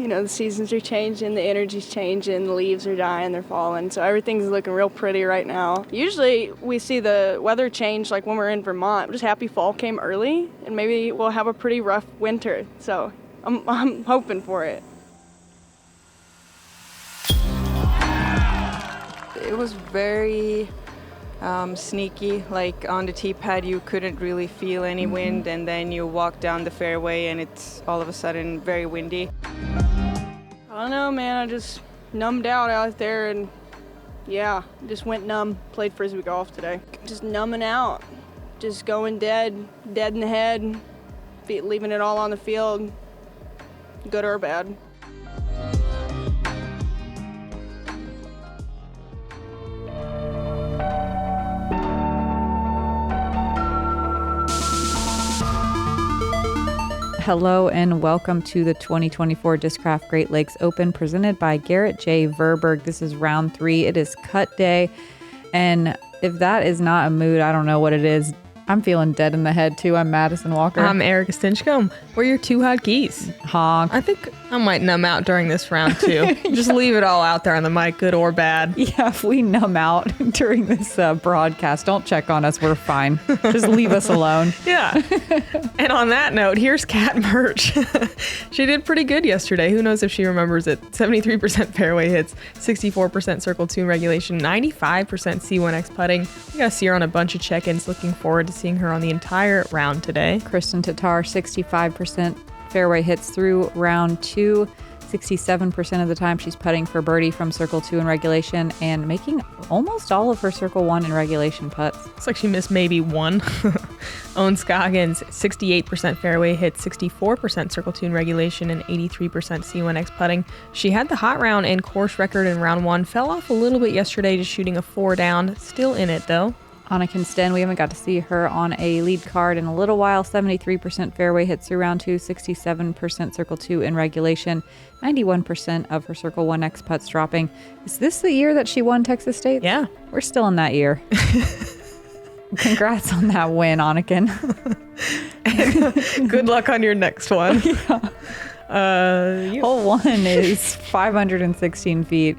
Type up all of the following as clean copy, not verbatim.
the seasons are changing, the energy's changing, the leaves are dying, they're falling. So everything's looking real pretty right now. Usually we see the weather change like when we're in Vermont. I'm just happy fall came early and maybe we'll have a pretty rough winter. So I'm hoping for it. It was very sneaky. Like on the tee pad, you couldn't really feel any wind, and then you walk down the fairway and it's all of a sudden very windy. I don't know, man. I just numbed out there and just went numb. Played frisbee golf today. Just numbing out. Just going dead in the head, leaving it all on the field, good or bad. Hello and welcome to the 2024 Discraft Great Lakes Open presented by Garrett J. Verberg. This is round 3. It is cut day. And if that is not a mood, I don't know what it is. I'm feeling dead in the head too. I'm Madison Walker. I'm Erika Stinchcomb. We're your two hotkeys. Honk. I think I might numb out during this round too. Just leave it all out there on the mic, good or bad. Yeah, if we numb out during this broadcast, don't check on us. We're fine. Just leave us alone. Yeah. And on that note, here's Kat Mertsch. She did pretty good yesterday. Who knows if she remembers it. 73% fairway hits, 64% circle 2 regulation, 95% C1X putting. We got to see her on a bunch of check-ins. Looking forward to seeing her on the entire round today. Kristin Tattar, 65% fairway hits through round 2. 67% of the time she's putting for birdie from circle 2 in regulation and making almost all of her circle 1 in regulation putts. Looks like she missed maybe one. Scoggins, 68% fairway hit, 64% circle 2 in regulation, and 83% C1X putting. She had the hot round and course record in round 1. Fell off a little bit yesterday, just shooting a 4 down. Still in it though. Anniken Steen, we haven't got to see her on a lead card in a little while. 73% fairway hits through round 2, 67% circle 2 in regulation, 91% of her circle 1X putts dropping. Is this the year that she won Texas State? Yeah. We're still in that year. Congrats on that win, Anniken. And good luck on your next one. Yeah. Hole 1 is 516 feet.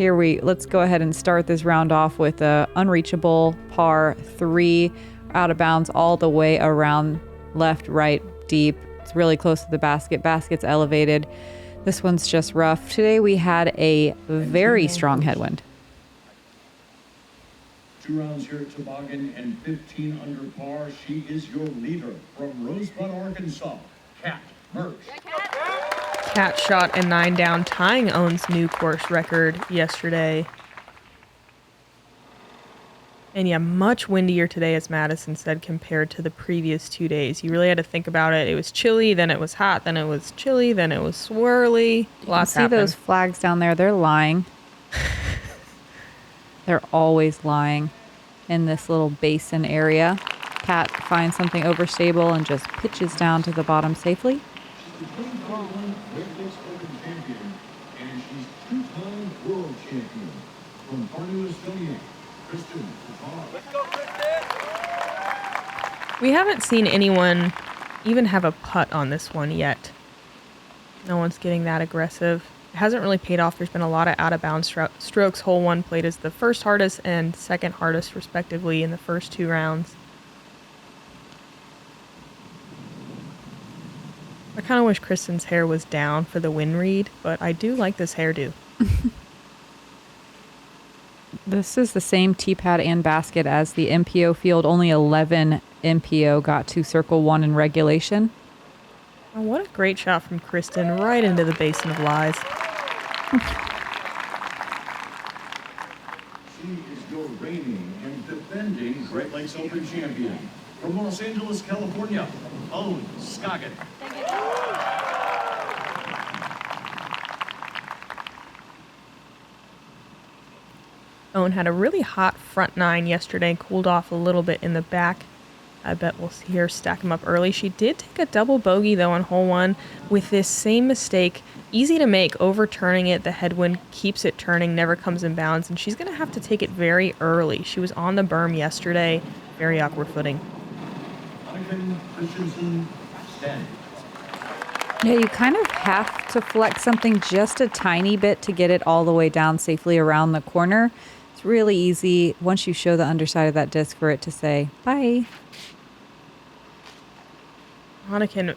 Let's go ahead and start this round off with a unreachable par 3, out of bounds all the way around left, right, deep. It's really close to the basket. Basket's elevated. This one's just rough. Today we had a very strong headwind. 2 rounds here at Toboggan and 15 under par. She is your leader from Rosebud, Arkansas, Kat Mertsch. Kat shot a 9 down, tying Owen's new course record yesterday. And yeah, much windier today, as Madison said, compared to the previous 2 days. You really had to think about it. It was chilly, then it was hot, then it was chilly, then it was swirly. Lots happened. See those flags down there? They're lying. They're always lying in this little basin area. Kat finds something overstable and just pitches down to the bottom safely. She's the 2021 Great Lakes Open champion, and she's 2-time world champion. From Parnu, Estonia, Kristin. Let's go, Kristin! We haven't seen anyone even have a putt on this one yet. No one's getting that aggressive. It hasn't really paid off. There's been a lot of out-of-bounds strokes. Hole 1 played as the first hardest and second hardest, respectively, in the first 2 rounds. I kind of wish Kristen's hair was down for the wind read, but I do like this hairdo. This is the same tee pad and basket as the MPO field. Only 11 MPO got to circle 1 in regulation. Oh, what a great shot from Kristin, right into the basin of lies. She is your reigning and defending Great Lakes Open champion. From Los Angeles, California, Scoggins. Owen had a really hot front 9 yesterday, cooled off a little bit in the back. I bet we'll see her stack him up early. She did take a double bogey, though, on hole 1 with this same mistake. Easy to make, overturning it. The headwind keeps it turning, never comes in bounds, and she's going to have to take it very early. She was on the berm yesterday. Very awkward footing. Anniken, Christensen, Steen. Yeah, you kind of have to flex something just a tiny bit to get it all the way down safely around the corner. It's really easy once you show the underside of that disc for it to say, bye. Anniken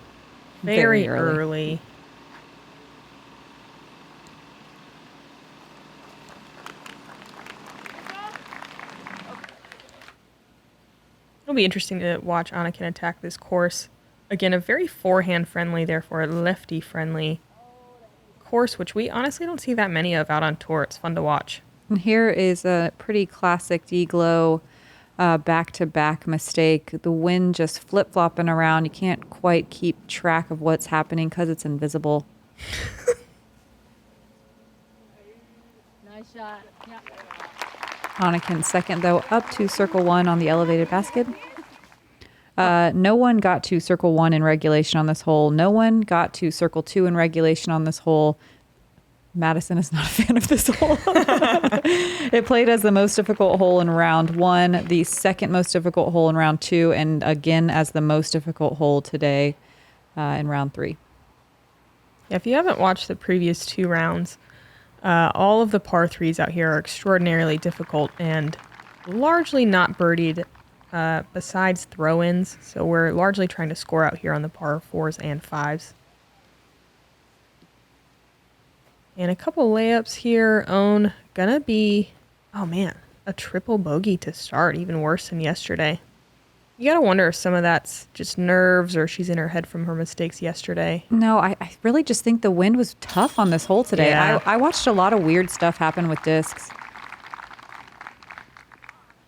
very early. It'll be interesting to watch Anniken attack this course. Again, a very forehand friendly, therefore lefty friendly course, which we honestly don't see that many of out on tour. It's fun to watch. And here is a pretty classic D-Glow back-to-back mistake. The wind just flip-flopping around. You can't quite keep track of what's happening because it's invisible. Nice shot. Yeah. Anniken second, though, up to circle 1 on the elevated basket. No one got to circle 1 in regulation on this hole. No one got to circle 2 in regulation on this hole. Madison is not a fan of this hole. It played as the most difficult hole in round 1, the second most difficult hole in round 2, and again as the most difficult hole today in round 3. Yeah, if you haven't watched the previous 2 rounds, all of the par 3s out here are extraordinarily difficult and largely not birdied besides throw-ins. So we're largely trying to score out here on the par 4s and 5s. And a couple layups here. Gonna be, oh man, a triple bogey to start, even worse than yesterday. You gotta wonder if some of that's just nerves or she's in her head from her mistakes yesterday. No, I really just think the wind was tough on this hole today. Yeah. I watched a lot of weird stuff happen with discs.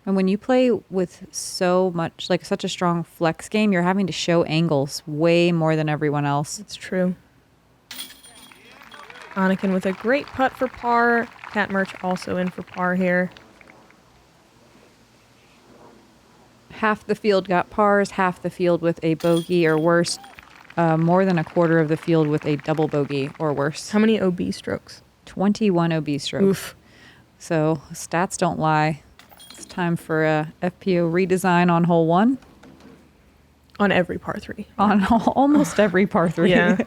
And when you play with so much, like such a strong flex game, you're having to show angles way more than everyone else. It's true. Anniken with a great putt for par. Mertsch also in for par here. Half the field got pars, half the field with a bogey or worse. More than a quarter of the field with a double bogey or worse. How many OB strokes? 21 OB strokes. Oof. So stats don't lie. It's time for a FPO redesign on hole 1. On every par 3. On almost every par 3. Yeah.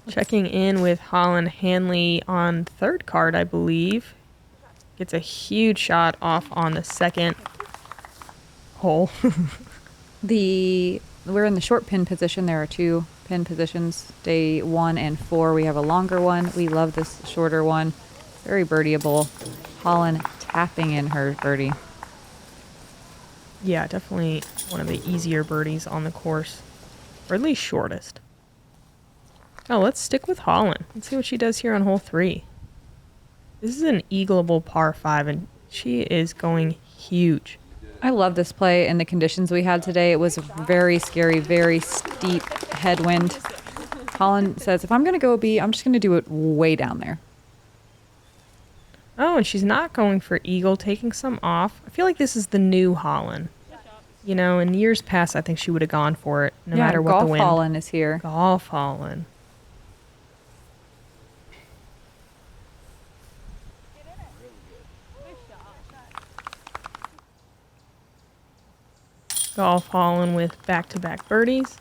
Checking in with Holland Hanley on third card, I believe. Gets a huge shot off on the second hole. We're in the short pin position. There are 2 pin positions. Day 1 and 4. We have a longer one. We love this shorter one. Very birdieable. Holland tapping in her birdie. Yeah, definitely one of the easier birdies on the course. Or at least shortest. Oh, let's stick with Holland. Let's see what she does here on hole 3. This is an eagleable par 5, and she is going huge. I love this play in the conditions we had today. It was a very scary, very steep headwind. Holland says, if I'm going to go B, I'm just going to do it way down there. Oh, and she's not going for eagle, taking some off. I feel like this is the new Holland. You know, in years past, I think she would have gone for it, no matter what the wind. Golf Holland is here. Golf Holland. Golf Holland with back-to-back birdies.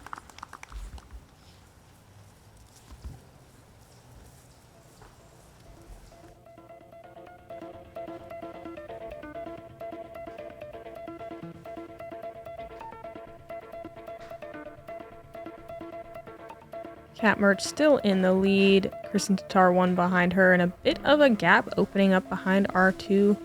Mertsch still in the lead. Kristin Tattar 1 behind her, and a bit of a gap opening up behind our 2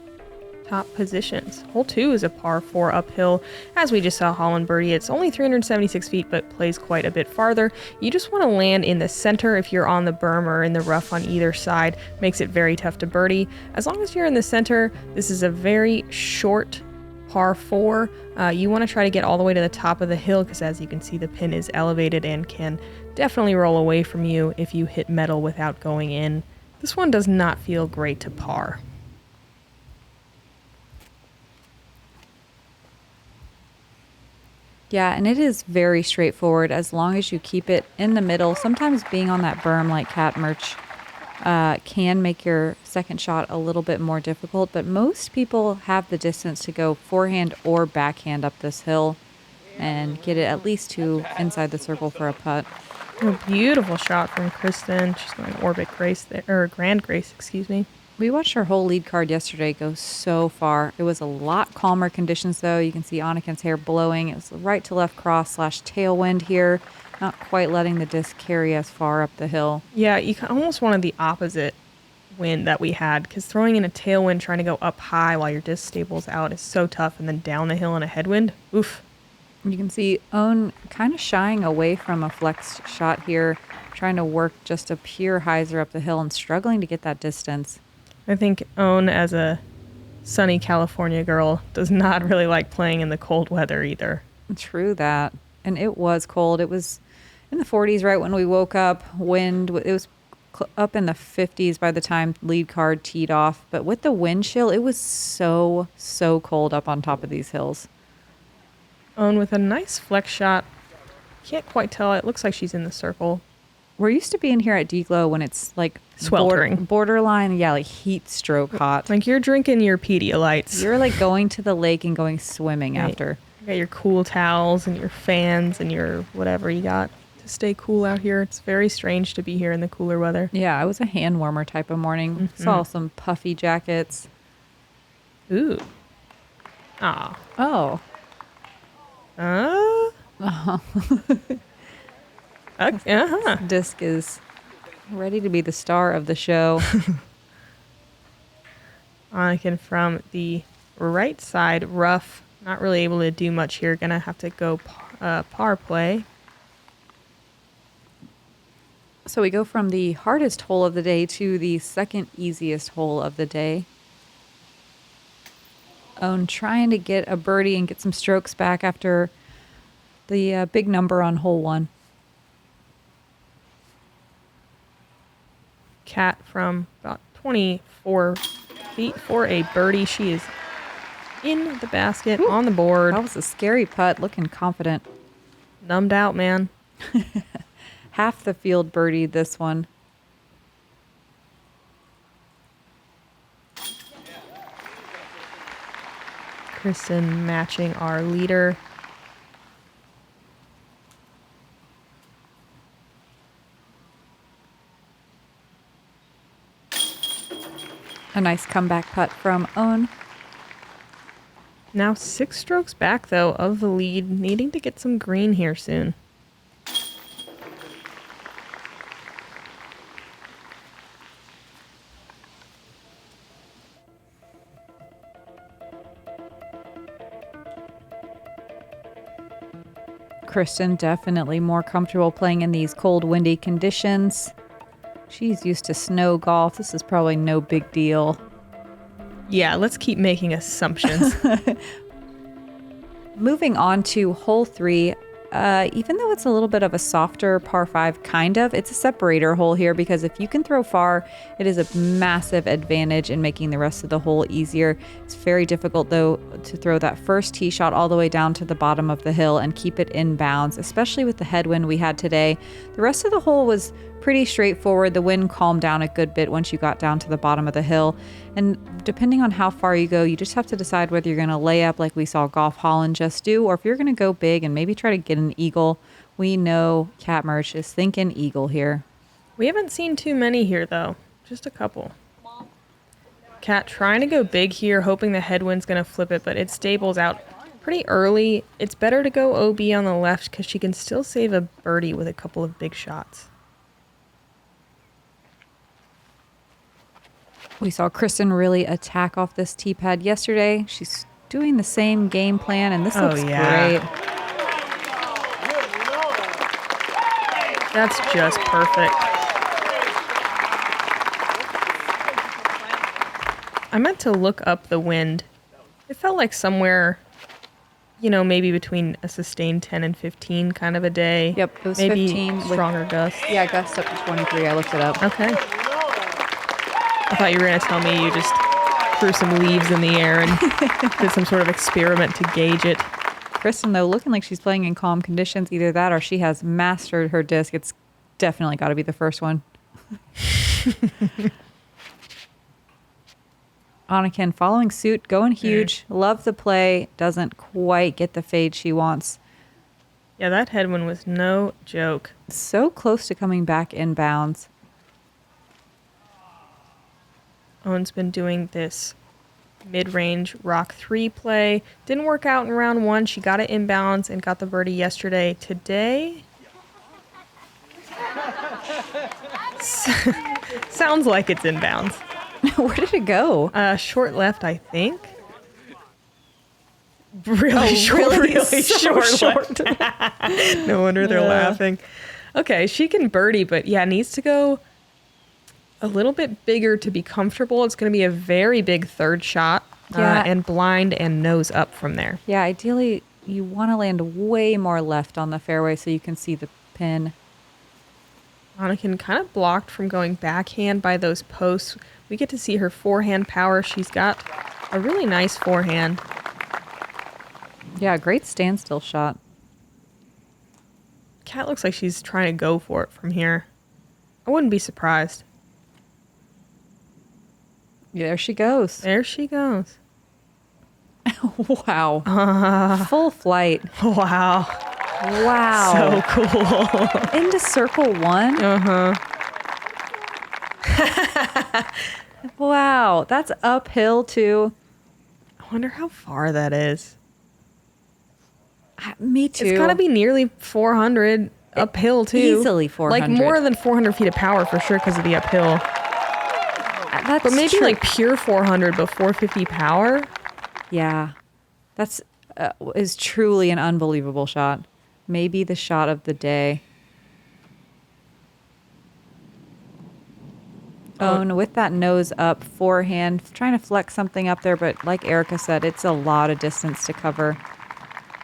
top positions. Hole 2 is a par 4 uphill. As we just saw Holland birdie, it's only 376 feet, but plays quite a bit farther. You just want to land in the center. If you're on the berm or in the rough on either side, makes it very tough to birdie. As long as you're in the center, this is a very short par 4. You want to try to get all the way to the top of the hill, because as you can see, the pin is elevated and can definitely roll away from you if you hit metal without going in. This one does not feel great to par. Yeah, and it is very straightforward as long as you keep it in the middle. Sometimes being on that berm like Mertsch can make your second shot a little bit more difficult, but most people have the distance to go forehand or backhand up this hill and get it at least to inside the circle for a putt. A beautiful shot from Kristin. She's going orbit grace there, or grand grace, excuse me. We watched our whole lead card yesterday go so far. It was a lot calmer conditions, though. You can see Anniken's hair blowing. It was right to left cross / tailwind here. Not quite letting the disc carry as far up the hill. Yeah, you almost wanted the opposite wind that we had, because throwing in a tailwind trying to go up high while your disc stables out is so tough, and then down the hill in a headwind, oof. You can see Own kind of shying away from a flex shot here, trying to work just a pure hyzer up the hill and struggling to get that distance. I think Own, as a sunny California girl, does not really like playing in the cold weather either. True that. And it was cold. It was in the 40s right when we woke up. Wind, it was up in the 50s by the time lead card teed off. But with the wind chill, it was so cold up on top of these hills. Own with a nice flex shot. Can't quite tell. It looks like she's in the circle. We're used to being here at D-Glow when it's like sweltering. Borderline, yeah, like heat stroke hot. Like you're drinking your Pedialytes. You're like going to the lake and going swimming right. after. You got your cool towels and your fans and your whatever you got to stay cool out here. It's very strange to be here in the cooler weather. Yeah, it was a hand warmer type of morning. Mm-hmm. Saw some puffy jackets. Ooh. Ah. Oh. Uh-huh. Disc is ready to be the star of the show. Anniken from the right side, rough. Not really able to do much here. Gonna have to go par play. So we go from the hardest hole of the day to the second easiest hole of the day. Own trying to get a birdie and get some strokes back after the big number on hole 1. Cat from about 24 feet for a birdie. She is in the basket. Ooh, on the board. That was a scary putt, looking confident. Numbed out, man. Half the field birdied this one. Kristin matching our leader. A nice comeback putt from Own. Now 6 strokes back, though, of the lead. Needing to get some green here soon. Kristin definitely more comfortable playing in these cold, windy conditions. She's used to snow golf. This is probably no big deal. Yeah, let's keep making assumptions. Moving on to hole 3. Even though it's a little bit of a softer par 5, kind of, it's a separator hole here because if you can throw far, it is a massive advantage in making the rest of the hole easier. It's very difficult, though, to throw that first tee shot all the way down to the bottom of the hill and keep it in bounds, especially with the headwind we had today. The rest of the hole was pretty straightforward. The wind calmed down a good bit once you got down to the bottom of the hill. And depending on how far you go, you just have to decide whether you're going to lay up like we saw Golf Holland just do, or if you're going to go big and maybe try to get an eagle. We know Cat Mertsch is thinking eagle here. We haven't seen too many here, though. Just a couple. Cat trying to go big here, hoping the headwind's going to flip it, but it stables out pretty early. It's better to go OB on the left because she can still save a birdie with a couple of big shots. We saw Kristin really attack off this tee pad yesterday. She's doing the same game plan, and this looks great. That's just perfect. I meant to look up the wind. It felt like somewhere, you know, maybe between a sustained 10 and 15 kind of a day. Yep, it was maybe 15. Stronger gusts. Yeah, gusts up to 23. I looked it up. Okay. I thought you were going to tell me you just threw some leaves in the air and did some sort of experiment to gauge it. Kristin, though, looking like she's playing in calm conditions. Either that or she has mastered her disc. It's definitely got to be the first one. Anniken following suit, going huge. Love the play. Doesn't quite get the fade she wants. Yeah, that headwind was no joke. So close to coming back inbounds. Owen's been doing this mid-range rock 3 play. Didn't work out in round 1. She got it inbounds and got the birdie yesterday. Today, sounds like it's inbounds. Where did it go? Short left, I think. Really short, really? really So short. No wonder they're laughing. Okay, she can birdie, but yeah, needs to go a little bit bigger to be comfortable. It's going to be a very big third shot, Yeah. and blind and nose up from there. Yeah, ideally you want to land way more left on the fairway so you can see the pin. Anniken kind of blocked from going backhand by those posts. We get to see her forehand power. She's got a really nice forehand. Yeah, great standstill shot. Kat looks like she's trying to go for it from here. I wouldn't be surprised. Yeah, there she goes. There she goes. Wow. Full flight. Wow. Wow. So cool. Into circle 1. Uh-huh. Wow. That's uphill too. I wonder how far that is. Me too. It's got to be nearly 400 uphill too. Easily 400. Like more than 400 feet of power for sure because of the uphill. That's But maybe true. like pure 400 but 450 power. Yeah. That's is truly an unbelievable shot. Maybe the shot of the day. Owen with that nose up, forehand, trying to flex something up there, but like Erika said, it's a lot of distance to cover.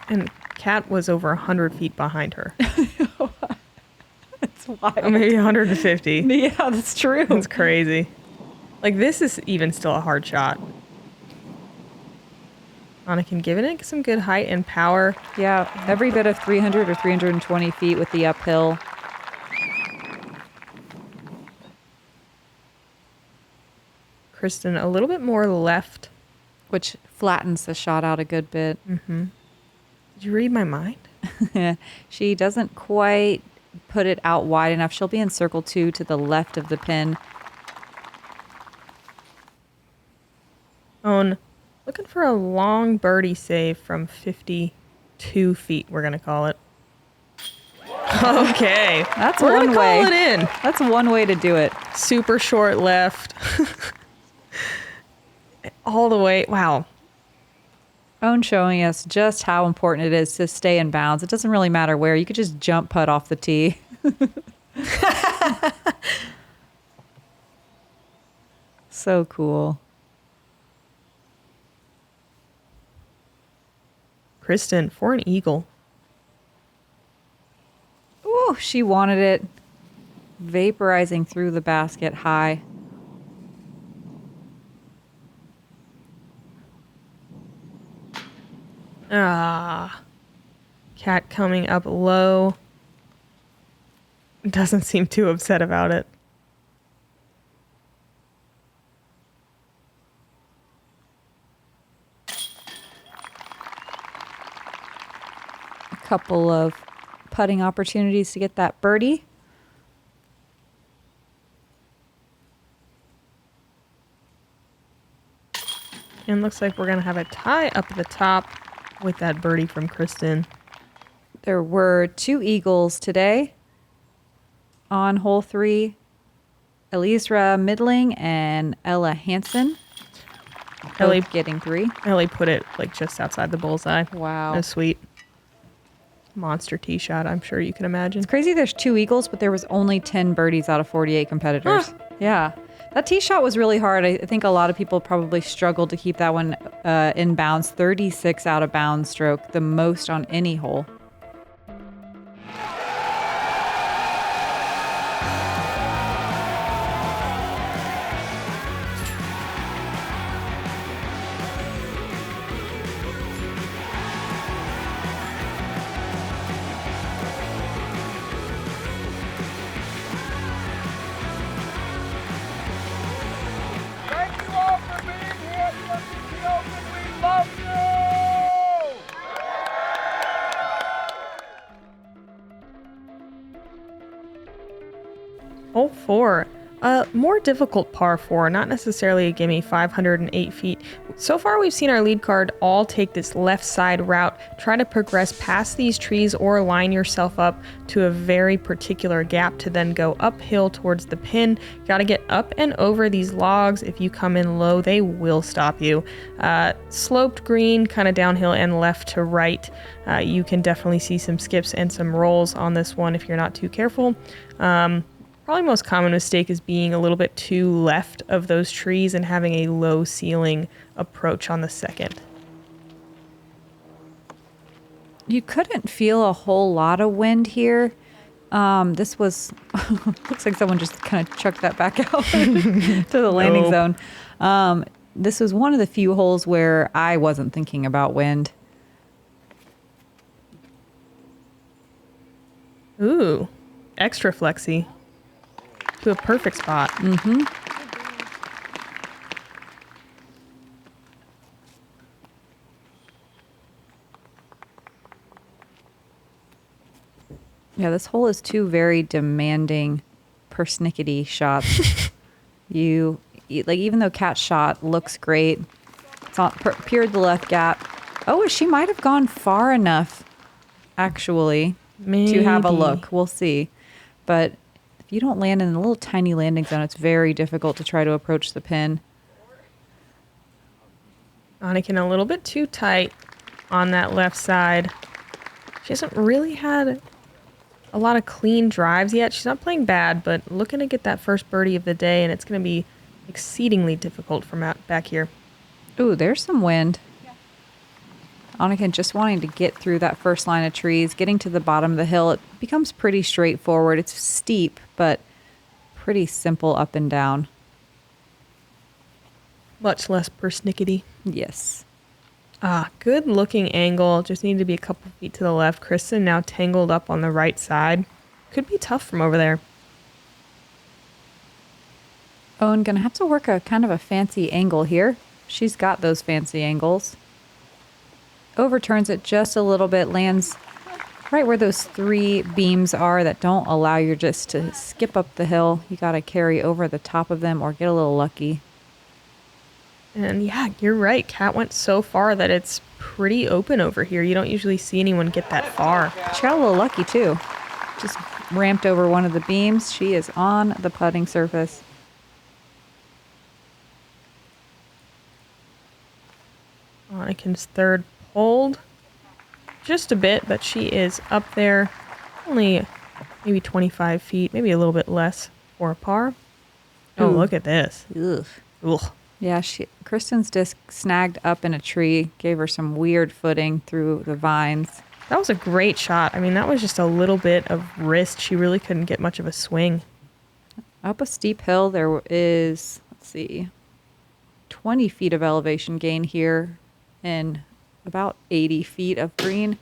And Kat was over 100 feet behind her. It's wild. Or maybe 150. Yeah, that's true. It's crazy. Like, this is even still a hard shot. Anniken giving it some good height and power. Yeah, every bit of 300 or 320 feet with the uphill. Kristin a little bit more left. Which flattens the shot out a good bit. Did you read my mind? She doesn't quite put it out wide enough. She'll be in circle 2 to the left of the pin. Owen looking for a long birdie save from 52 feet, we're going to call it. Okay. That's we're one gonna way. Call it in. That's one way to do it. Super short left. All the way. Wow. Owen showing us just how important it is to stay in bounds. It doesn't really matter where. You could just jump putt off the tee. So cool. Kristin for an eagle. Ooh, she wanted it. Vaporizing through the basket high. Cat coming up low. Doesn't seem too upset about it. A couple of putting opportunities to get that birdie. And looks like we're going to have a tie up at the top with that birdie from Kristin. There were 2 eagles today on hole 3. Elisra Midling and Ella Hansen. Ellie Both getting 3. Ellie put it like just outside the bullseye. Wow. That was sweet. Monster tee shot, I'm sure you can imagine. It's crazy there's 2 eagles, but there was only 10 birdies out of 48 competitors. Yeah. That tee shot was really hard. I think a lot of people probably struggled to keep that one in bounds. 36 out of bounds stroke, the most on any hole. Thank you all for being here at the Open. We love you! 4. A more difficult par 4, not necessarily a gimme, 508 feet. So far we've seen our lead card all take this left side route, try to progress past these trees or line yourself up to a very particular gap to then go uphill towards the pin. Got to get up and over these logs. If you come in low, they will stop you. Sloped green, kind of downhill and left to right. You can definitely see some skips and some rolls on this one if you're not too careful. Probably most common mistake is being a little bit too left of those trees and having a low ceiling approach on the second. You couldn't feel a whole lot of wind here. This was, looks like someone just kind of chucked that back out to the landing zone. This was one of the few holes where I wasn't thinking about wind. Ooh, extra flexy. To a perfect spot. Mm-hmm. Yeah, this hole is two very demanding persnickety shots. Even though Kat's shot looks great, it's on peered the left gap. Oh, she might have gone far enough, actually, to have a look. We'll see. But if you don't land in a little tiny landing zone, it's very difficult to try to approach the pin. Anniken a little bit too tight on that left side. She hasn't really had a lot of clean drives yet. She's not playing bad, but looking to get that first birdie of the day, and it's going to be exceedingly difficult from out back here. Ooh, there's some wind. Anniken just wanting to get through that first line of trees, getting to the bottom of the hill. It becomes pretty straightforward. It's steep, but pretty simple up and down. Much less persnickety. Yes. Good looking angle. Just need to be a couple feet to the left. Kristin now tangled up on the right side. Could be tough from over there. Owen gonna have to work a kind of a fancy angle here. She's got those fancy angles. Overturns it just a little bit, lands right where those three beams are that don't allow you just to skip up the hill. You got to carry over the top of them or get a little lucky. And yeah, you're right. Kat went so far that it's pretty open over here. You don't usually see anyone get that far. She got a little lucky too. Just ramped over one of the beams. She is on the putting surface. Anniken's third hold. Just a bit, but she is up there. Only maybe 25 feet, maybe a little bit less for a par. Oh, Ooh. look at this. Ugh. Ugh. Yeah, Kristin's disc snagged up in a tree, gave her some weird footing through the vines. That was a great shot. I mean, that was just a little bit of wrist. She really couldn't get much of a swing. Up a steep hill, there is, 20 feet of elevation gain here and about 80 feet of green.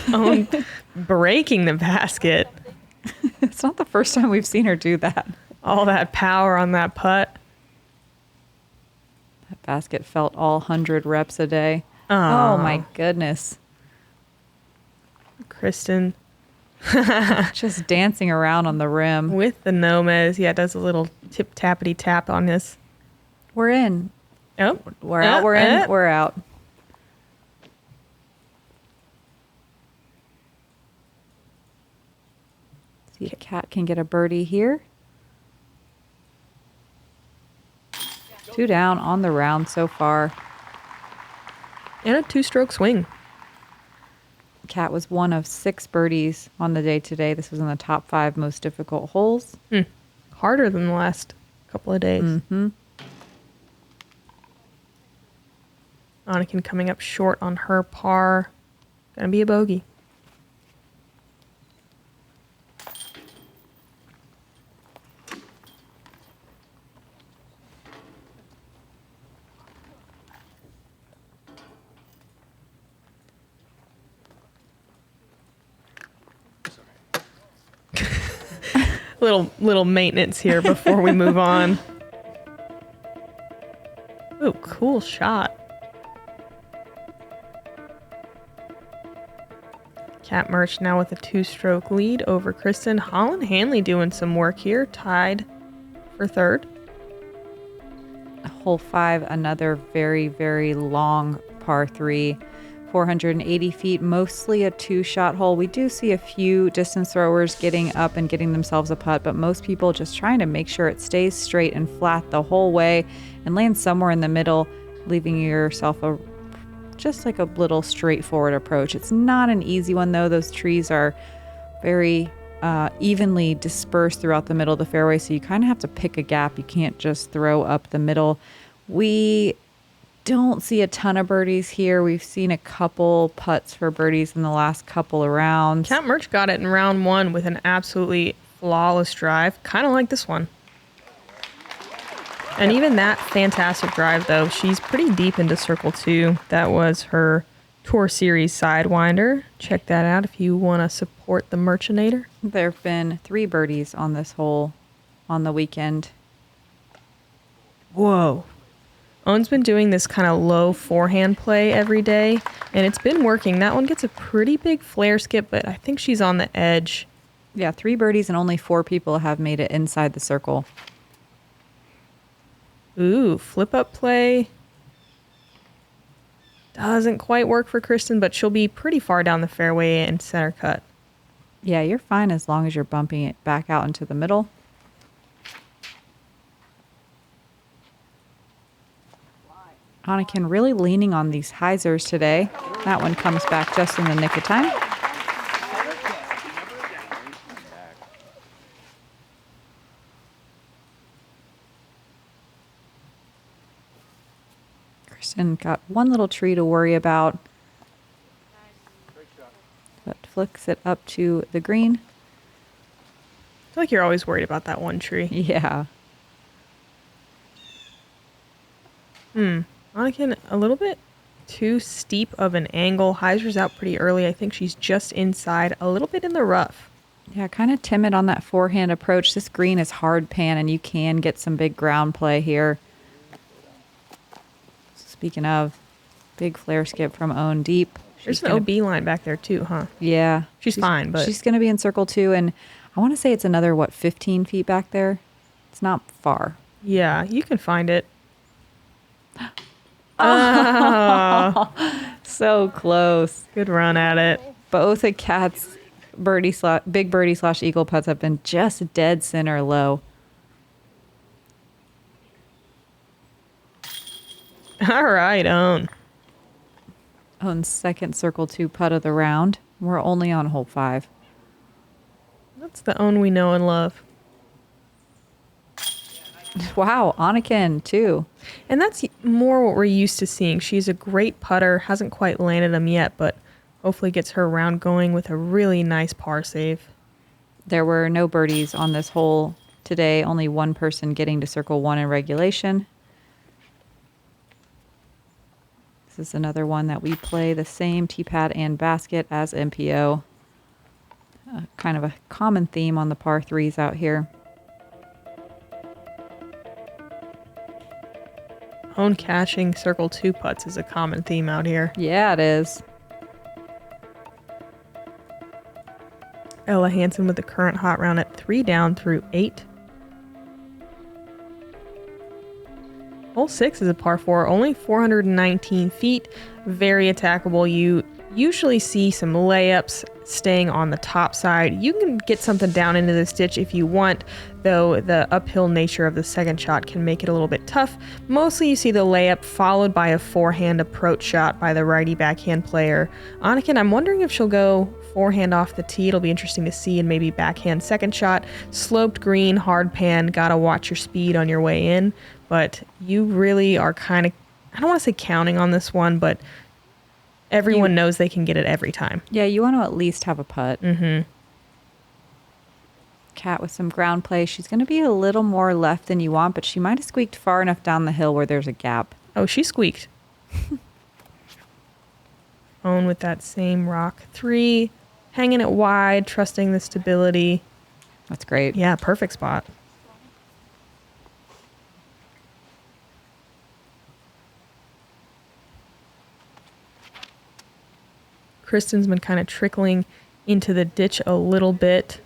Oh, breaking the basket. It's not the first time we've seen her do that. All that power on that putt. That basket felt all 100 reps a day. Aww. Oh my goodness. Kristin. Just dancing around on the rim. With the Jomez. Yeah, does a little tip-tappity tap on this. We're in. Oh. We're out, we're in, we're out. See if Kat can get a birdie here. 2 down on the round so far. And a 2-stroke swing. Kat was one of 6 birdies on the day today. This was in the top 5 most difficult holes. Harder than the last couple of days. Mm-hmm. Anniken coming up short on her par. Gonna be a bogey. little maintenance here before we move on. Ooh, cool shot. Kat Mertsch now with a 2-stroke lead over Kristin. Holland Hanley doing some work here, tied for third. Hole 5, another very, very long par 3, 480 feet, mostly a 2-shot hole. We do see a few distance throwers getting up and getting themselves a putt, but most people just trying to make sure it stays straight and flat the whole way and land somewhere in the middle, leaving yourself just like a little straightforward approach. It's not an easy one though. Those trees are very evenly dispersed throughout the middle of the fairway, so you kind of have to pick a gap. You can't just throw up the middle. We don't see a ton of birdies here. We've seen a couple putts for birdies in the last couple of rounds. Kat Mertsch got it in round 1 with an absolutely flawless drive, kind of like this one. And even that fantastic drive, though, she's pretty deep into circle 2. That was her Tour Series Sidewinder. Check that out if you want to support the Merchinator. There have been 3 birdies on this hole on the weekend. Whoa. Owen's been doing this kind of low forehand play every day, and it's been working. That one gets a pretty big flare skip, but I think she's on the edge. Yeah, 3 birdies and only 4 people have made it inside the circle. Ooh, flip-up play. Doesn't quite work for Kristin, but she'll be pretty far down the fairway and center cut. Yeah, you're fine as long as you're bumping it back out into the middle. Anniken really leaning on these hyzers today. That one comes back just in the nick of time. Kristin got one little tree to worry about, but flicks it up to the green. I feel like you're always worried about that one tree. Yeah. Anniken, a little bit too steep of an angle. Hyzer's out pretty early. I think she's just inside, a little bit in the rough. Yeah, kind of timid on that forehand approach. This green is hard pan, and you can get some big ground play here. Speaking of, big flare skip from Owen deep. There's an OB line back there too, huh? Yeah. She's fine, but... She's going to be in circle 2, and I want to say it's another, 15 feet back there? It's not far. Yeah, you can find it. Oh. So close. Good run at it. Both of Kat's big birdie / eagle putts have been just dead center low. All right, Owen. Owen's second circle 2 putt of the round. We're only on hole 5. That's the Owen we know and love. Wow, Anniken too. And that's more what we're used to seeing. She's a great putter, hasn't quite landed them yet, but hopefully gets her round going with a really nice par save. There were no birdies on this hole today, only one person getting to circle 1 in regulation. This is another one that we play the same tee pad and basket as MPO. Kind of a common theme on the par 3s out here. Own catching circle 2 putts is a common theme out here. Yeah, it is. Ella Hansen with the current hot round at 3 down through 8. Hole 6 is a par 4, only 419 feet, very attackable. You usually see some layups staying on the top side. You can get something down into this ditch if you want, though the uphill nature of the second shot can make it a little bit tough. Mostly you see the layup followed by a forehand approach shot by the righty backhand player. Anniken, I'm wondering if she'll go forehand off the tee. It'll be interesting to see, and maybe backhand second shot. Sloped green, hard pan, gotta watch your speed on your way in, but you really are kind of, I don't want to say counting on this one, but everyone knows they can get it every time. Yeah, you want to at least have a putt. Mm-hmm. Kat with some ground play. She's going to be a little more left than you want, but she might have squeaked far enough down the hill where there's a gap. Oh, she squeaked. Owen with that same rock 3, hanging it wide, trusting the stability. That's great. Yeah, perfect spot. Kristin's been kind of trickling into the ditch a little bit.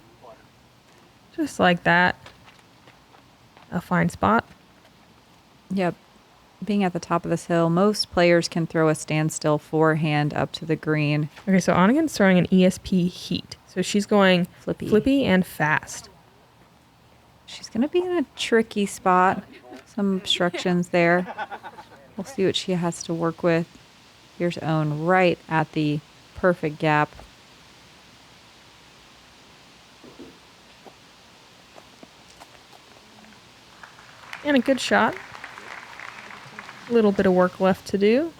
Just like that. A fine spot. Yep. Being at the top of this hill, most players can throw a standstill forehand up to the green. Okay, so Anniken's throwing an ESP heat. So she's going flippy and fast. She's going to be in a tricky spot. Some obstructions there. We'll see what she has to work with. Here's Owen right at the perfect gap. And a good shot. A little bit of work left to do.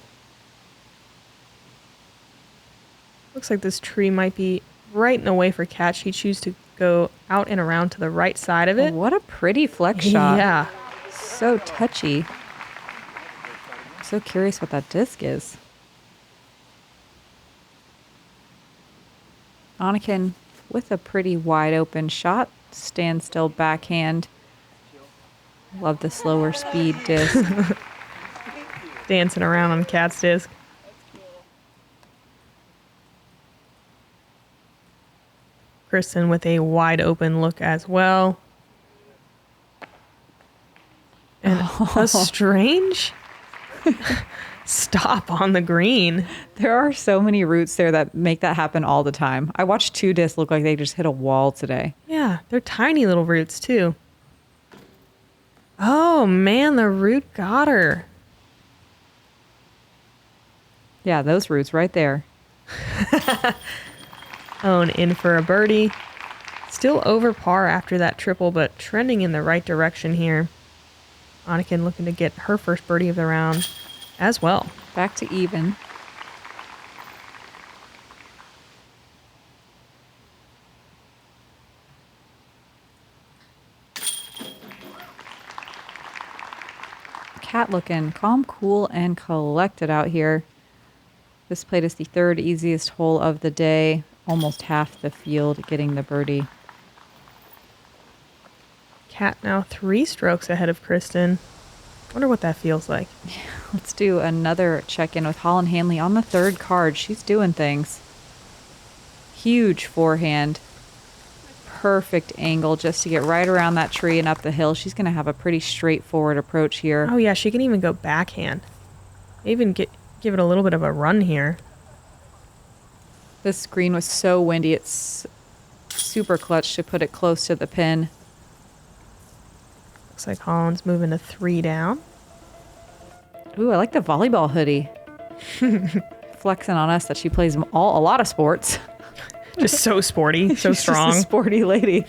Looks like this tree might be right in the way for Kat. She chooses to go out and around to the right side of it. Oh, what a pretty flex shot. Yeah. So touchy. I'm so curious what that disc is. Anniken with a pretty wide open shot. Standstill backhand. Love the slower speed disc. Dancing around on Kat's disc. Kristin with a wide open look as well. And a strange stop on the green. There are so many roots there that make that happen all the time. I watched two discs look like they just hit a wall today. Yeah, they're tiny little roots too. Oh man, the root got her. Yeah, those roots right there. Owen in for a birdie. Still over par after that triple, but trending in the right direction here. Anniken looking to get her first birdie of the round as well. Back to even. Kat looking calm, cool, and collected out here. This played is the third easiest hole of the day. Almost half the field getting the birdie. Kat now 3 strokes ahead of Kristin. Wonder what that feels like. Let's do another check-in with Holland Hanley on the third card. She's doing things. Huge forehand. Perfect angle just to get right around that tree and up the hill. She's going to have a pretty straightforward approach here. Oh yeah, she can even go backhand. Even give it a little bit of a run here. This green was so windy. It's super clutch to put it close to the pin. Looks like Holland's moving to 3 down. Ooh, I like the volleyball hoodie. Flexing on us that she plays a lot of sports. Just so sporty, so She's strong. Just a sporty lady.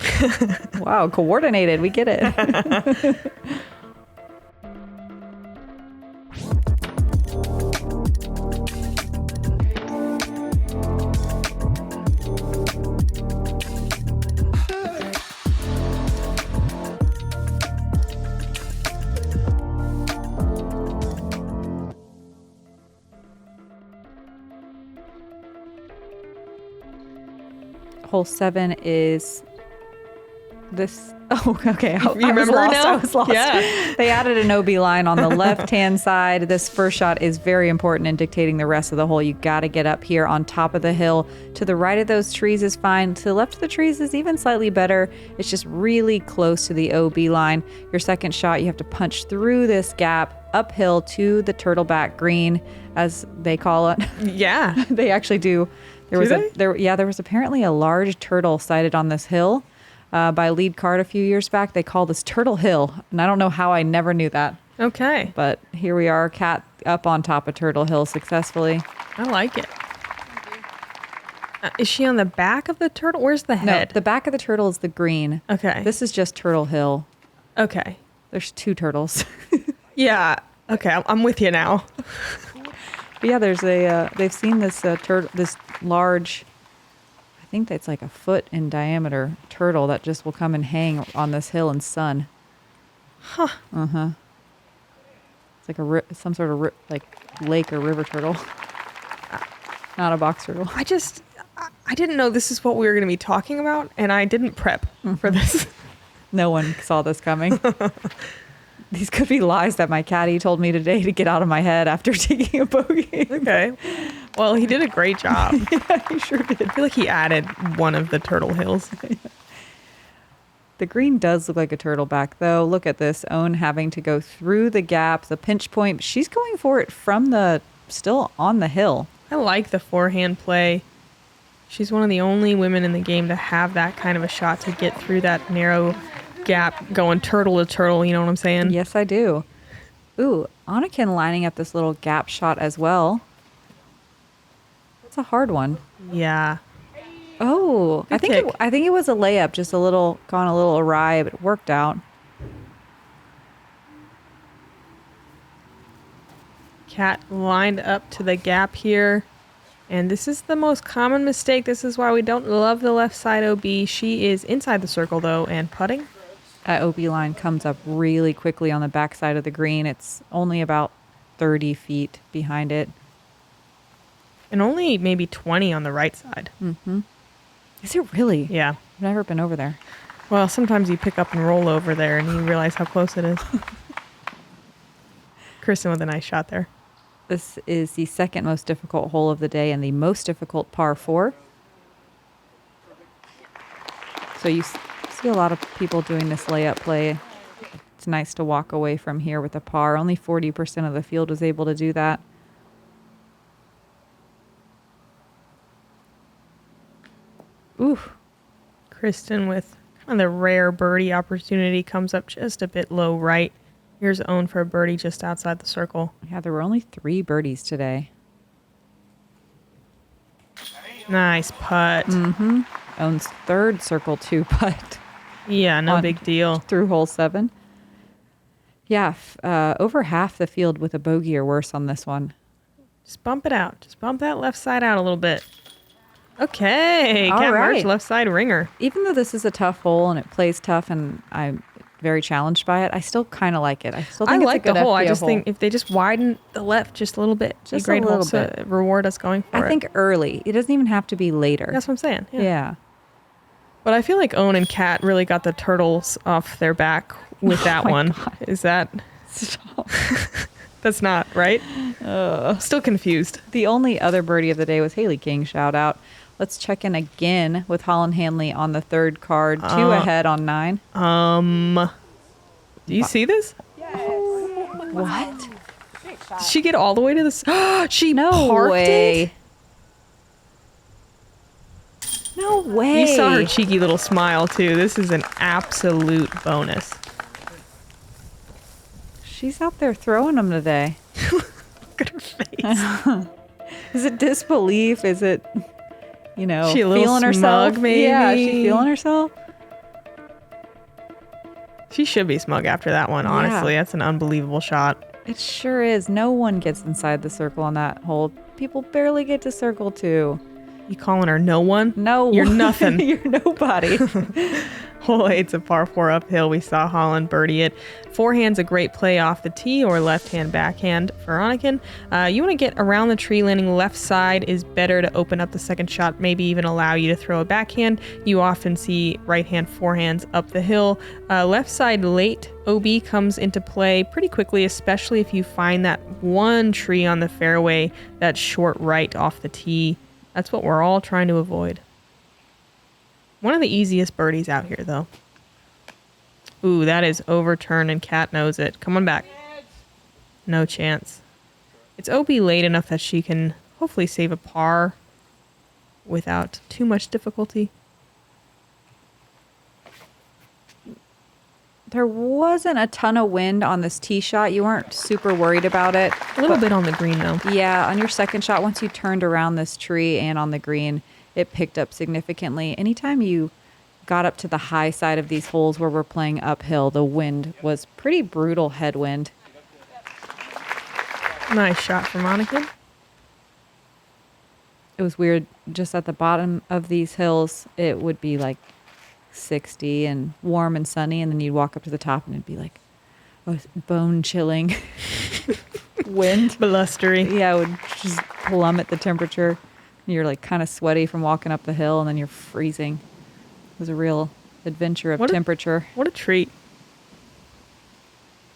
Wow, coordinated. We get it. Hole 7 is this. Oh, okay. You remember now? I was lost. Yeah. They added an OB line on the left-hand side. This first shot is very important in dictating the rest of the hole. You got to get up here on top of the hill. To the right of those trees is fine. To the left of the trees is even slightly better. It's just really close to the OB line. Your second shot, you have to punch through this gap uphill to the turtleback green, as they call it. Yeah. They actually do. There was apparently a large turtle sighted on this hill by Lead Card a few years back. They call this Turtle Hill, and I don't know how I never knew that. Okay. But here we are, Kat up on top of Turtle Hill successfully. I like it. Is she on the back of the turtle? Where's the head? No, the back of the turtle is the green. Okay. This is just Turtle Hill. Okay. There's 2 turtles. Yeah. Okay, I'm with you now. But yeah, there's they've seen this this large, I think that's like a foot in diameter turtle that just will come and hang on this hill and sun. Huh. Uh-huh. It's like some sort of like lake or river turtle. Not a box turtle. I didn't know this is what we were going to be talking about, and I didn't prep for this. No one saw this coming. These could be lies that my caddy told me today to get out of my head after taking a bogey. Okay. Well, he did a great job. Yeah, he sure did. I feel like he added one of the turtle hills. The green does look like a turtleback, though. Look at this. Owen having to go through the gap, the pinch point. She's going for it from the, still on the hill. I like the forehand play. She's one of the only women in the game to have that kind of a shot to get through that narrow gap going turtle to turtle, you know what I'm saying? Yes, I do. Ooh, Anniken lining up this little gap shot as well. It's a hard one. Yeah. Oh, Good kick. I think it was a layup, just gone a little awry, but it worked out. Kat lined up to the gap here. And this is the most common mistake. This is why we don't love the left side OB. She is inside the circle, though, and putting. That OB line comes up really quickly on the backside of the green. It's only about 30 feet behind it. And only maybe 20 on the right side. Mm-hmm. Is it really? Yeah. I've never been over there. Well, sometimes you pick up and roll over there and you realize how close it is. Kristin with a nice shot there. This is the second most difficult hole of the day and the most difficult par 4. So you see a lot of people doing this layup play. It's nice to walk away from here with a par. Only 40% of the field was able to do that. Ooh. Kristin with kind of the rare birdie opportunity comes up just a bit low right. Here's Owen for a birdie just outside the circle. Yeah, there were only 3 birdies today. Nice putt. Mm-hmm. Owen's third circle 2 putt. Yeah, no big deal. Through hole 7. Yeah, over half the field with a bogey or worse on this one. Just bump it out. Just bump that left side out a little bit. Okay, All Kat right. Mertsch, left side ringer. Even though this is a tough hole and it plays tough and I'm very challenged by it, I still kind of like it. I still think it's like a good the hole. FPO I just hole. think if they just widen the left just a little bit, Just be great a little hole to bit. reward us going for it. I think early. It doesn't even have to be later. That's what I'm saying. Yeah. But I feel like Owen and Kat really got the turtles off their back with that my one. God. Is that? Stop. That's not right. Still confused. The only other birdie of the day was Haley King. Shout out. Let's check in again with Holland Hanley on the third card. 2 ahead on 9. Do you see this? What? Did she get all the way to the? She No parked way. it. No way. You saw her cheeky little smile too. This is an absolute bonus. She's out there throwing them today. Look at her face. Is it disbelief? Is it, She a little feeling herself? smug, maybe? Yeah, is she feeling herself? She should be smug after that one, honestly. That's an unbelievable shot. It sure is. No one gets inside the circle on that hole. People barely get to circle 2. You calling her no one? No. You're nothing. You're nobody. Hole 8's a par 4 uphill. We saw Holland birdie it. Forehand's a great play off the tee or left-hand backhand for Anniken. You want to get around the tree landing left side is better to open up the second shot, maybe even allow you to throw a backhand. You often see right-hand forehands up the hill. Left side late OB comes into play pretty quickly, especially if you find that one tree on the fairway that's short right off the tee. That's what we're all trying to avoid. One of the easiest birdies out here, though. Ooh, that is overturned and Kat knows it. Come on back. No chance. It's OB late enough that she can hopefully save a par without too much difficulty. There wasn't a ton of wind on this tee shot. You weren't super worried about it. A little bit on the green, though. Yeah, on your second shot, once you turned around this tree and on the green, it picked up significantly. Anytime you got up to the high side of these holes where we're playing uphill, the wind was pretty brutal headwind. Nice shot from Anniken. It was weird. Just at the bottom of these hills, it would be like 60 and warm and sunny, and then you'd walk up to the top and it'd be like bone chilling wind. Blustery. Yeah, it would just plummet the temperature. You're like kind of sweaty from walking up the hill, and then you're freezing. It was a real adventure of temperature. What a treat.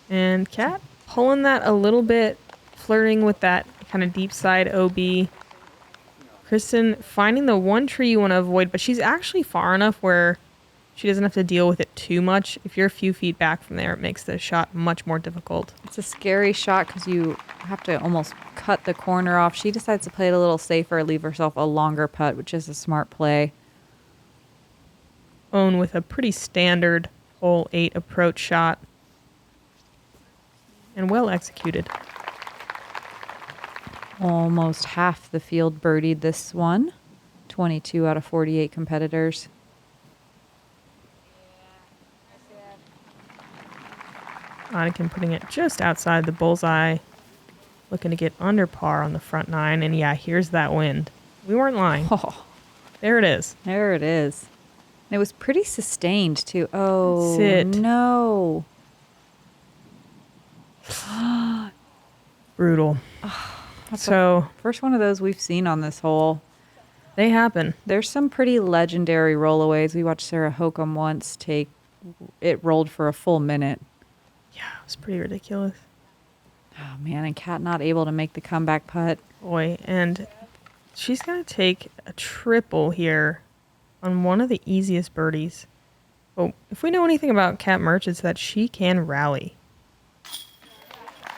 And Kat pulling that a little bit, flirting with that kind of deep side OB. Kristin finding the one tree you want to avoid, but she's actually far enough where she doesn't have to deal with it too much. If you're a few feet back from there, it makes the shot much more difficult. It's a scary shot because you have to almost cut the corner off. She decides to play it a little safer, leave herself a longer putt, which is a smart play. Own with a pretty standard hole 8 approach shot. And well executed. Almost half the field birdied this one. 22 out of 48 competitors. Anniken putting it just outside the bullseye. Looking to get under par on the front 9. And yeah, here's that wind. We weren't lying. Oh, There it is. there it is. And it was pretty sustained, too. Oh, Sit. no. Brutal. So First one of those we've seen on this hole. they happen. There's some pretty legendary rollaways. We watched Sarah Hokum once take it rolled for a full minute. Yeah, it was pretty ridiculous. Oh, man, and Kat not able to make the comeback putt. Boy, and she's going to take a triple here on one of the easiest birdies. But if we know anything about Kat Mertsch, it's that she can rally.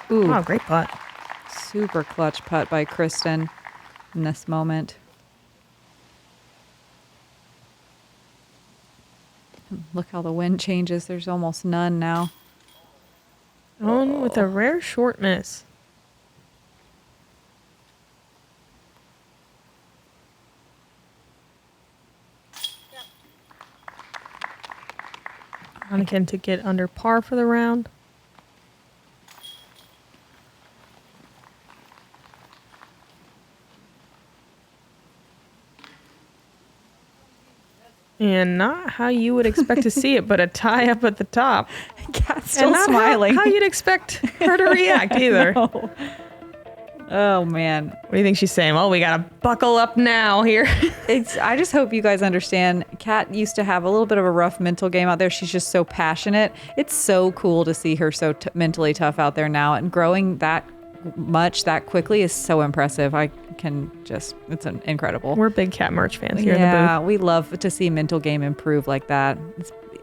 Ooh, Wow, great putt. super clutch putt by Kristin in this moment. Look how the wind changes. There's almost none now. Own with a rare short miss. Anniken to get under par for the round. And not how you would expect to see it, but a tie up at the top. Kat's And still not smiling. How you'd expect her to react either. No. Oh, man. What do you think she's saying? Well, we gotta buckle up now here. I just hope you guys understand. Kat used to have a little bit of a rough mental game out there. She's just so passionate. It's so cool to see her so mentally tough out there now, and growing that much that quickly is so impressive. I can just, incredible. We're big Kat Mertsch fans here in the Yeah, booth. we love to see mental game improve like that.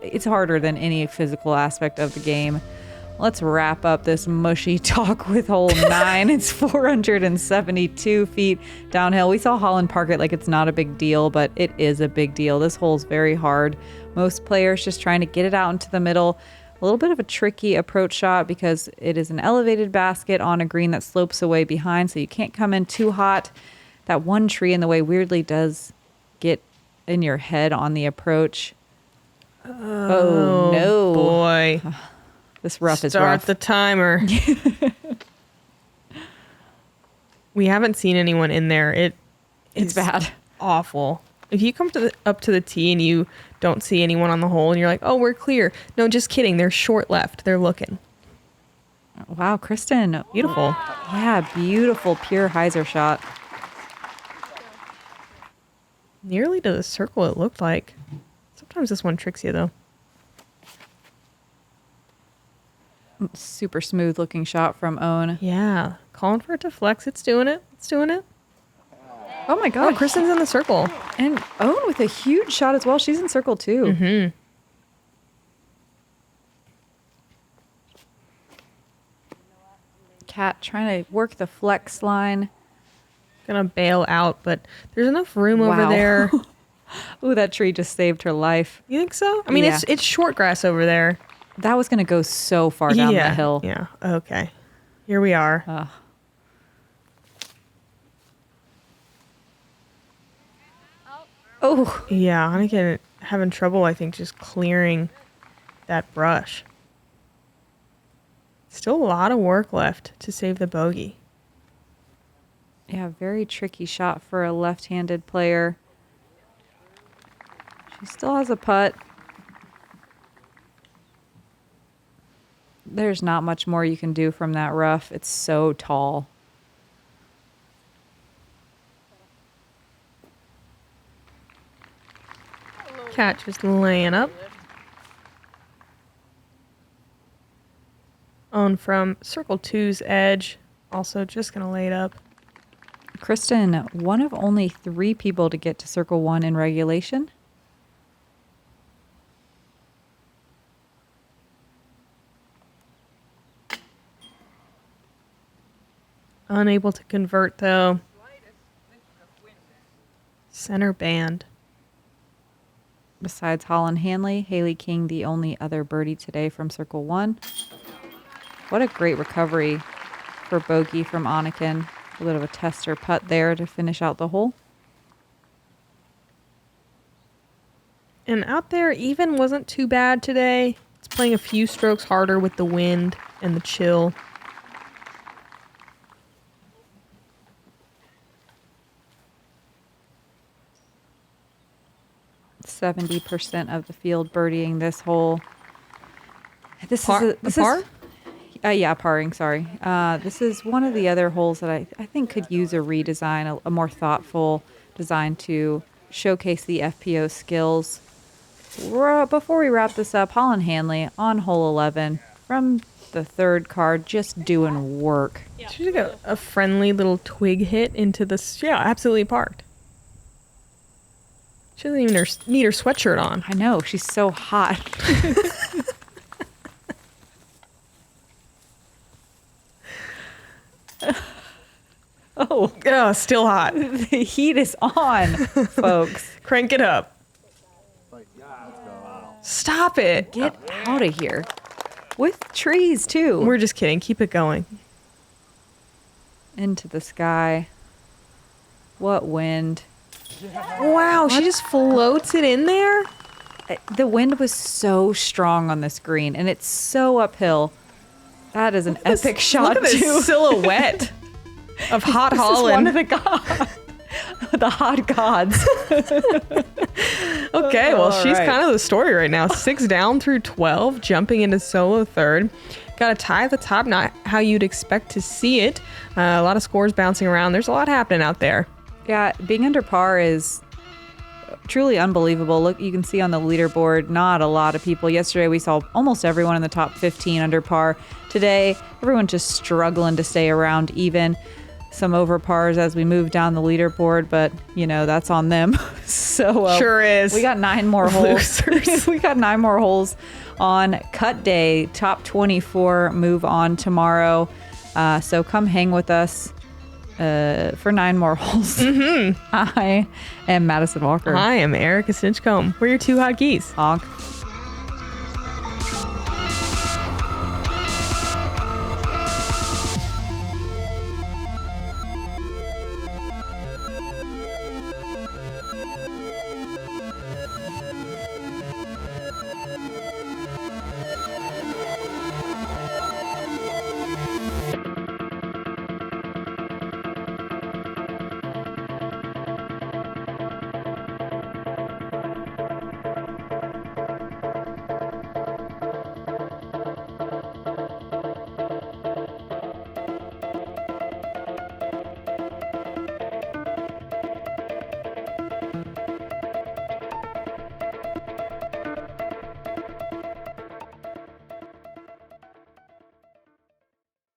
It's harder than any physical aspect of the game. Let's wrap up this mushy talk with hole 9. It's 472 feet downhill. We saw Holland park it like it's not a big deal, but it is a big deal. This hole's very hard. Most players just trying to get it out into the middle. A little bit of a tricky approach shot because it is an elevated basket on a green that slopes away behind, so you can't come in too hot. That one tree in the way weirdly does get in your head on the approach. Oh no. Boy. This rough is Start rough. the timer. We haven't seen anyone in there. It's It's bad. awful. If you come up to the tee and you don't see anyone on the hole and you're like, oh, we're clear. No, just kidding. They're short left. They're looking. Wow, Kristin. Beautiful. Yeah, beautiful pure hyzer shot. Nearly to the circle, it looked like. Sometimes this one tricks you, though. Super smooth looking shot from Own. Yeah. Calling for it to flex. It's doing it. It's doing it. Oh my Oh, god. Kristin's in the circle. And Own with a huge shot as well. She's in circle too. Mm-hmm. Kat trying to work the flex line. Gonna bail out, but there's enough room over Wow. there. Ooh, that tree just saved her life. You think so? I mean, Yeah. it's short grass over there. That was going to go so far down the hill. Yeah. Okay. Here we are. Ugh. Oh, Yeah, Anniken having trouble, I think, just clearing that brush. Still a lot of work left to save the bogey. yeah, very tricky shot for a left-handed player. She still has a putt. There's not much more you can do from that rough. It's so tall. Cat just laying up. Own from circle 2's edge. Also just going to lay it up. Kristin, one of only 3 people to get to circle 1 in regulation. Unable to convert, though. Center band. Besides Holland Hanley, Haley King, the only other birdie today from circle 1. What a great recovery for bogey from Anniken. A bit of a tester putt there to finish out the hole. And out there, even wasn't too bad today. It's playing a few strokes harder with the wind and the chill. 70% of the field birdieing this hole. This Par? is this par? is yeah, parring. Sorry. This is one of the other holes that I think could use a redesign, a more thoughtful design to showcase the FPO skills. Before we wrap this up, Holland Hanley on hole 11 from the third card, just doing work. She took a friendly little twig hit into the... Yeah, absolutely parked. She doesn't even need her sweatshirt on. I know, she's so hot. Oh, still hot. The heat is on, folks. Crank it up. Stop it. Get out of here. With trees, too. We're just kidding. Keep it going. Into the sky. What wind. Wow, she just floats it in there? The wind was so strong on this green, and it's so uphill. That is an epic shot, Look at too. this silhouette of hot This Holland. is one of the gods. The hot gods. Okay, well, All she's right. kind of the story right now. 6 down through 12, jumping into solo third. Got a tie at the top, not how you'd expect to see it. A lot of scores bouncing around. There's a lot happening out there. Yeah, being under par is truly unbelievable. Look, you can see on the leaderboard, not a lot of people. Yesterday, we saw almost everyone in the top 15 under par. Today, everyone's just struggling to stay around even. Some over pars as we move down the leaderboard, but you know, that's on them. So Sure is. We got 9 more holes. We got 9 more holes on cut day. Top 24 move on tomorrow. So come hang with us for 9 more holes. I am Madison Walker. I am Erika Stinchcomb. We're your 2 hot geese. Honk.